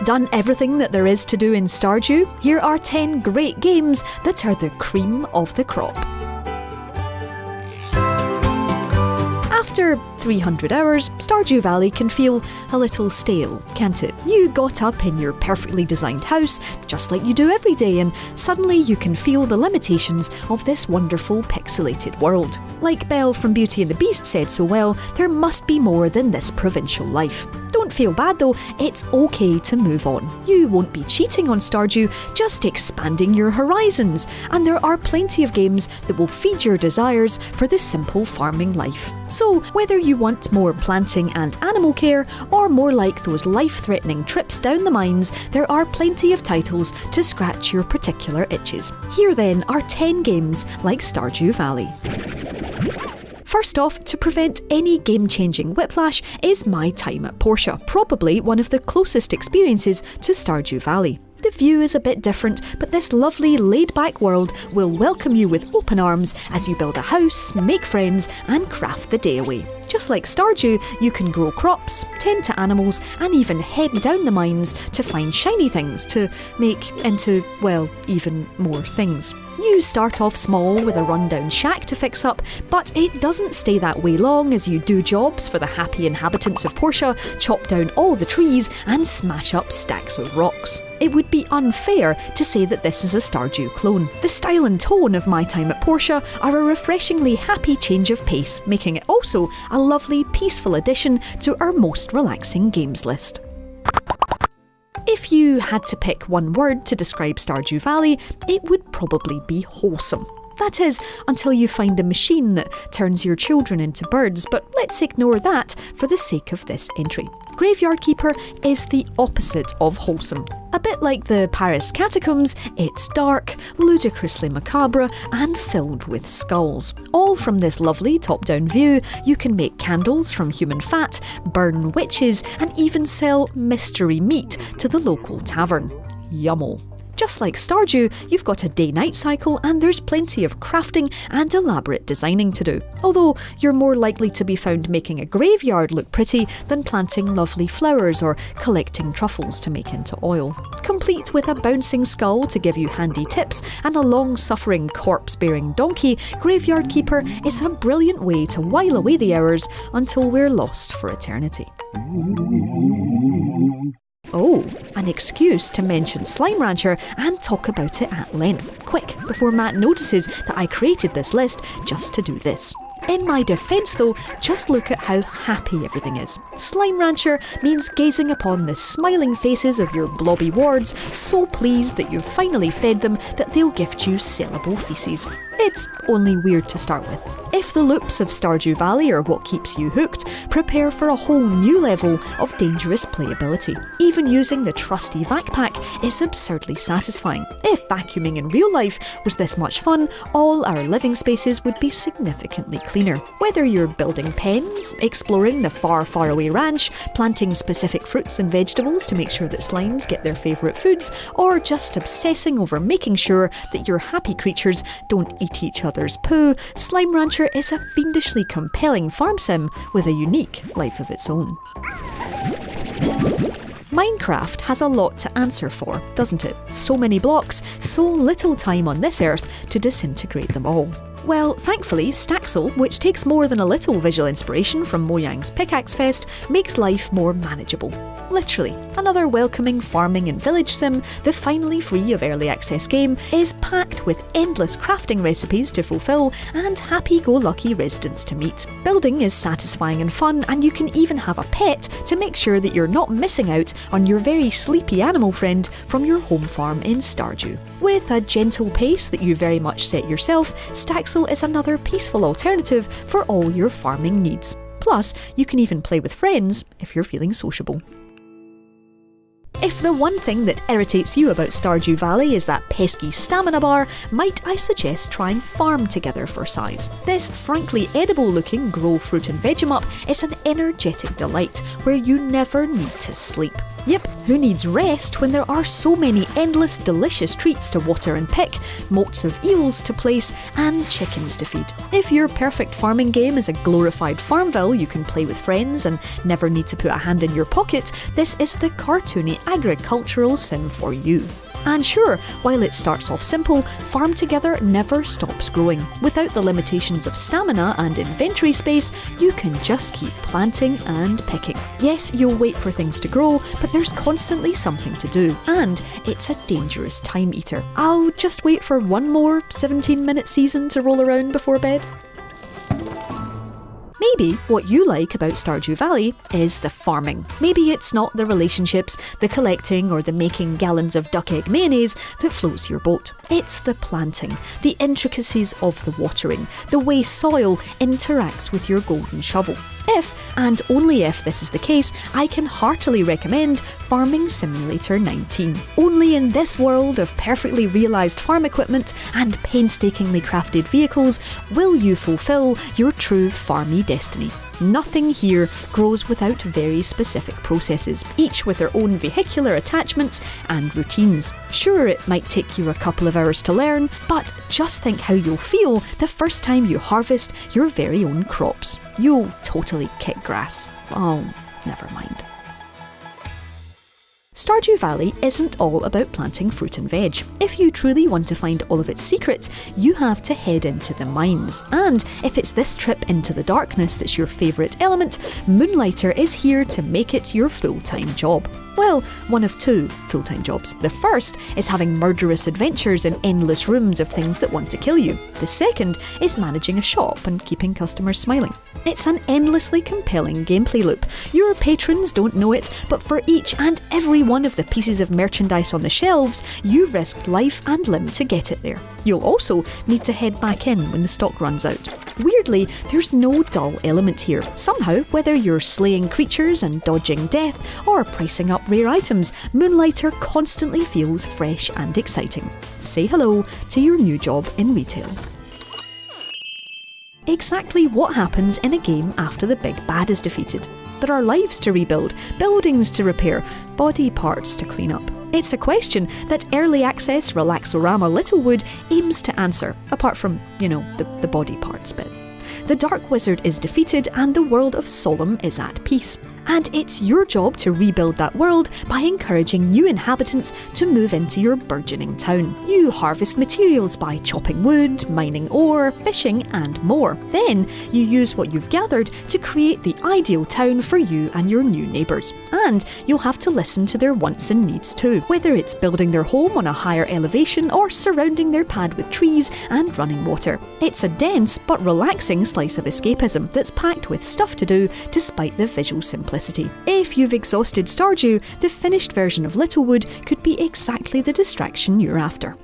done everything that there is to do in Stardew? Here are 10 great games that are the cream of the crop. After 300 hours, Stardew Valley can feel a little stale, can't it? You got up in your perfectly designed house, just like you do every day, and suddenly you can feel the limitations of this wonderful pixelated world. Like Belle from Beauty and the Beast said so well, there must be more than this provincial life. Don't feel bad though, it's okay to move on. You won't be cheating on Stardew, just expanding your horizons, and there are plenty of games that will feed your desires for the simple farming life. So, whether you want more planting and animal care, or more like those life-threatening trips down the mines, there are plenty of titles to scratch your particular itches. Here then are 10 games like Stardew Valley. First off, to prevent any game-changing whiplash is My Time at Porsche, probably one of the closest experiences to Stardew Valley. The view is a bit different, but this lovely laid-back world will welcome you with open arms as you build a house, make friends, and craft the day away. Just like Stardew, you can grow crops, tend to animals, and even head down the mines to find shiny things to make into, well, even more things. You start off small with a rundown shack to fix up, but it doesn't stay that way long as you do jobs for the happy inhabitants of Porsche, chop down all the trees, and smash up stacks of rocks. It would be unfair to say that this is a Stardew clone. The style and tone of My Time at Porsche are a refreshingly happy change of pace, making it also a lovely, peaceful addition to our most relaxing games list. If you had to pick one word to describe Stardew Valley, it would probably be wholesome. That is, until you find a machine that turns your children into birds, but let's ignore that for the sake of this entry. Graveyard Keeper is the opposite of wholesome. A bit like the Paris catacombs, it's dark, ludicrously macabre, and filled with skulls. All from this lovely top-down view, you can make candles from human fat, burn witches, and even sell mystery meat to the local tavern. Yummo. Just like Stardew, you've got a day-night cycle and there's plenty of crafting and elaborate designing to do. Although you're more likely to be found making a graveyard look pretty than planting lovely flowers or collecting truffles to make into oil. Complete with a bouncing skull to give you handy tips and a long-suffering corpse-bearing donkey, Graveyard Keeper is a brilliant way to while away the hours until we're lost for eternity. Oh, an excuse to mention Slime Rancher and talk about it at length. Quick, before Matt notices that I created this list just to do this. In my defence though, just look at how happy everything is. Slime Rancher means gazing upon the smiling faces of your blobby wards, so pleased that you've finally fed them that they'll gift you sellable feces. It's only weird to start with. If the loops of Stardew Valley are what keeps you hooked, prepare for a whole new level of dangerous playability. Even using the trusty vac pack is absurdly satisfying. If vacuuming in real life was this much fun, all our living spaces would be significantly cleaner. Whether you're building pens, exploring the far, far away ranch, planting specific fruits and vegetables to make sure that slimes get their favourite foods, or just obsessing over making sure that your happy creatures don't eat each other's poo, Slime Rancher is a fiendishly compelling farm sim with a unique life of its own. Minecraft has a lot to answer for, doesn't it? So many blocks, so little time on this earth to disintegrate them all. Well, thankfully, Staxel, which takes more than a little visual inspiration from Mojang's Pickaxe Fest, makes life more manageable. Literally, another welcoming farming and village sim, the finally free of early access game, is packed with endless crafting recipes to fulfill and happy-go-lucky residents to meet. Building is satisfying and fun, and you can even have a pet to make sure that you're not missing out on your very sleepy animal friend from your home farm in Stardew. With a gentle pace that you very much set yourself, Staxel is another peaceful alternative for all your farming needs. Plus, you can even play with friends if you're feeling sociable. If the one thing that irritates you about Stardew Valley is that pesky stamina bar, might I suggest trying Farm Together for size. This frankly edible looking grow fruit and veg 'em up is an energetic delight where you never need to sleep. Yep, who needs rest when there are so many endless delicious treats to water and pick, moats of eels to place, and chickens to feed? If your perfect farming game is a glorified Farmville you can play with friends and never need to put a hand in your pocket, this is the cartoony agricultural sim for you. And sure, while it starts off simple, Farm Together never stops growing. Without the limitations of stamina and inventory space, you can just keep planting and picking. Yes, you'll wait for things to grow, but there's constantly something to do, and it's a dangerous time eater. I'll just wait for one more 17-minute season to roll around before bed. Maybe what you like about Stardew Valley is the farming. Maybe it's not the relationships, the collecting, or the making gallons of duck egg mayonnaise that floats your boat. It's the planting, the intricacies of the watering, the way soil interacts with your golden shovel. If, and only if this is the case, I can heartily recommend Farming Simulator 19. Only in this world of perfectly realised farm equipment and painstakingly crafted vehicles will you fulfil your true farmy destiny. Nothing here grows without very specific processes, each with their own vehicular attachments and routines. Sure, it might take you a couple of hours to learn, but just think how you'll feel the first time you harvest your very own crops. You'll totally kick grass. Oh, never mind. Stardew Valley isn't all about planting fruit and veg. If you truly want to find all of its secrets, you have to head into the mines. And if it's this trip into the darkness that's your favourite element, Moonlighter is here to make it your full-time job. Well, one of two full-time jobs. The first is having murderous adventures in endless rooms of things that want to kill you. The second is managing a shop and keeping customers smiling. It's an endlessly compelling gameplay loop. Your patrons don't know it, but for each and every one of the pieces of merchandise on the shelves, you risked life and limb to get it there. You'll also need to head back in when the stock runs out. Weirdly, there's no dull element here. Somehow, whether you're slaying creatures and dodging death, or pricing up rare items, Moonlighter constantly feels fresh and exciting. Say hello to your new job in retail. Exactly what happens in a game after the big bad is defeated? There are lives to rebuild, buildings to repair, body parts to clean up. It's a question that early access Relaxorama Littlewood aims to answer, apart from, the body parts bit. The Dark Wizard is defeated and the world of Solemn is at peace. And it's your job to rebuild that world by encouraging new inhabitants to move into your burgeoning town. You harvest materials by chopping wood, mining ore, fishing and more. Then you use what you've gathered to create the ideal town for you and your new neighbours. And you'll have to listen to their wants and needs too, whether it's building their home on a higher elevation or surrounding their pad with trees and running water. It's a dense but relaxing slice of escapism that's packed with stuff to do despite the visual simplicity. If you've exhausted Stardew, the finished version of Littlewood could be exactly the distraction you're after.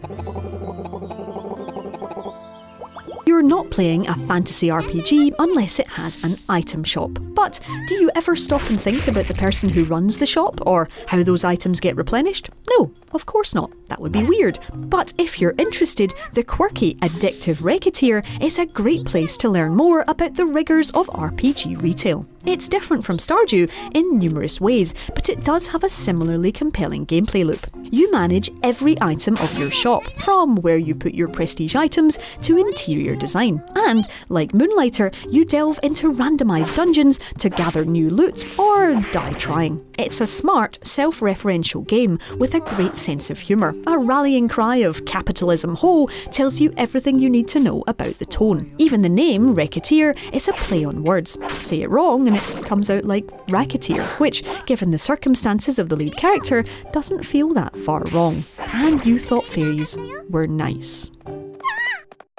You're not playing a fantasy RPG unless it has an item shop. But do you ever stop and think about the person who runs the shop or how those items get replenished? No, of course not. That would be weird. But if you're interested, the quirky, addictive Racketeer is a great place to learn more about the rigours of RPG retail. It's different from Stardew in numerous ways, but it does have a similarly compelling gameplay loop. You manage every item of your shop, from where you put your prestige items to interior design. And, like Moonlighter, you delve into randomised dungeons to gather new loot or die trying. It's a smart, self-referential game with a great sense of humour. A rallying cry of capitalism ho tells you everything you need to know about the tone. Even the name, Racketeer, is a play on words. Say it wrong and it comes out like Racketeer, which, given the circumstances of the lead character, doesn't feel that far wrong. And you thought fairies were nice.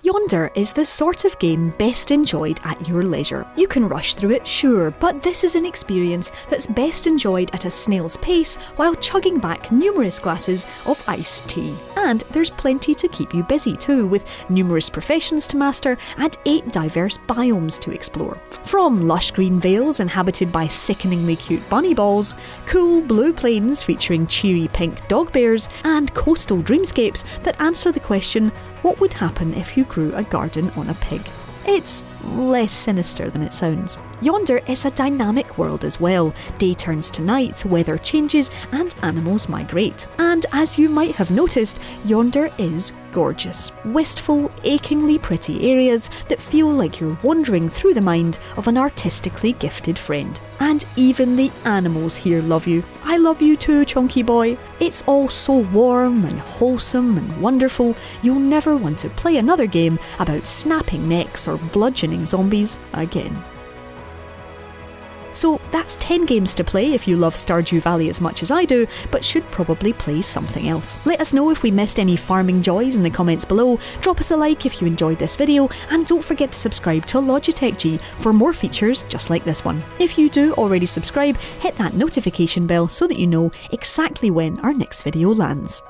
Yonder is the sort of game best enjoyed at your leisure. You can rush through it, sure, but this is an experience that's best enjoyed at a snail's pace while chugging back numerous glasses of iced tea. And there's plenty to keep you busy too, with numerous professions to master and 8 diverse biomes to explore. From lush green vales inhabited by sickeningly cute bunny balls, cool blue plains featuring cheery pink dog bears, and coastal dreamscapes that answer the question, what would happen if you grew a garden on a pig? It's less sinister than it sounds. Yonder is a dynamic world as well. Day turns to night, weather changes, and animals migrate. And as you might have noticed, Yonder is gorgeous. Wistful, achingly pretty areas that feel like you're wandering through the mind of an artistically gifted friend. And even the animals here love you. I love you too, Chunky Boy. It's all so warm and wholesome and wonderful, you'll never want to play another game about snapping necks or bludgeoning zombies again. So that's 10 games to play if you love Stardew Valley as much as I do, but should probably play something else. Let us know if we missed any farming joys in the comments below, drop us a like if you enjoyed this video, and don't forget to subscribe to Logitech G for more features just like this one. If you do already subscribe, hit that notification bell so that you know exactly when our next video lands.